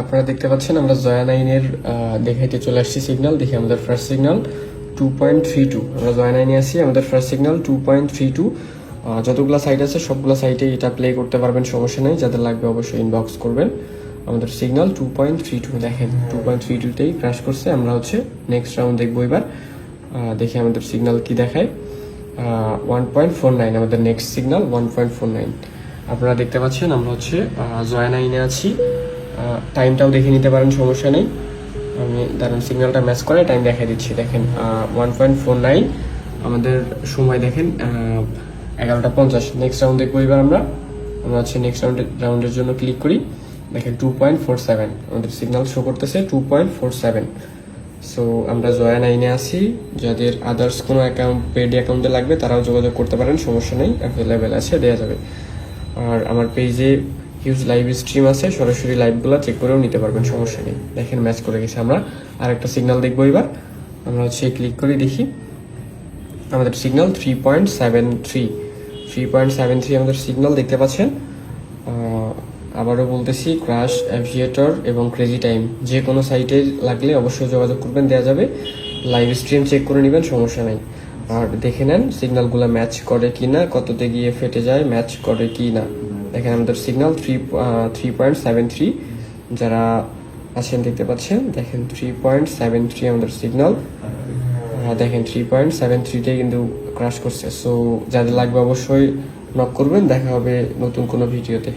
আপনারা দেখতে পাচ্ছেন আমরা জয়া 9 এর দেখাইতে চলে আসছি সিগন্যাল। দেখি আমাদের ফার্স্ট সিগন্যাল 2.32। আমরা জয়া 9 এ আছি, আমাদের ফার্স্ট সিগন্যাল 2.32। যতগুলো সাইট আছে সবগুলো সাইটে এটা প্লে করতে পারবেন, সমস্যা নেই। যাদের লাগবে অবশ্যই ইনবক্স করবেন। আমাদের সিগন্যাল 2.32 দেখেন 2.32তেই ক্র্যাশ করছে। আমরা হচ্ছে নেক্সট রাউন্ড দেখবো এবার। দেখি আমাদের সিগন্যাল কি দেখায়। 1.49 আমাদের নেক্সট সিগন্যাল 1.49। আপনারা দেখতে পাচ্ছেন আমরা হচ্ছে জয়া 9 এ আছি। টাইমটাও দেখে নিতে পারেন, সমস্যা নেই। আমি দাঁড়ান সিগন্যালটা ম্যাচ করে টাইম দেখাই দিচ্ছি। দেখেন 1.49 আমাদের সময়, দেখেন 11টা 50। নেক্সট রাউন্ড দেখবো এবার আমরা হচ্ছে নেক্সট রাউন্ডের জন্য ক্লিক করি। দেখেন 2.47 আমাদের সিগন্যাল শো করতেছে 2.47। সো আমরা জয়া 9 এ আছি। যাদের আদার্স কোনো অ্যাকাউন্ট পেড অ্যাকাউন্টে লাগবে তারাও যোগাযোগ করতে পারেন, সমস্যা নেই, অ্যাভেলেবেল আছে, দেওয়া যাবে। আর আমার পেজে হিউজ লাইভ স্ট্রিম আছে, সরাসরি লাইভগুলো চেক করেও নিতে পারবেন, সমস্যা নেই। দেখেন ম্যাচ করে গেছে। আমরা আরেকটা সিগন্যাল দেখবো এবার। আমরা হচ্ছে ক্লিক করি, দেখি আমাদের সিগন্যাল 3.73 আমাদের সিগন্যাল দেখতে পাচ্ছেন। আবারও বলতেছি, ক্রাশ, অ্যাভিয়েটর এবং ক্রেজি টাইম যে কোনো সাইটে লাগলে অবশ্যই যোগাযোগ করবেন, দেওয়া যাবে। লাইভ স্ট্রিম চেক করে নেবেন, সমস্যা নেই। আর দেখে নেন সিগন্যালগুলো ম্যাচ করে কি না, কততে গিয়ে ফেটে যায়, ম্যাচ করে কি না। দেখেন আমাদের সিগন্যাল 3.73 যারা আছেন দেখতে পাচ্ছেন। দেখেন 3.73 আমাদের সিগন্যাল। দেখেন 3.73 কিন্তু ক্রাশ করছে। সো যাদের লাগবে অবশ্যই নক করবেন। দেখা হবে নতুন কোনো ভিডিওতে।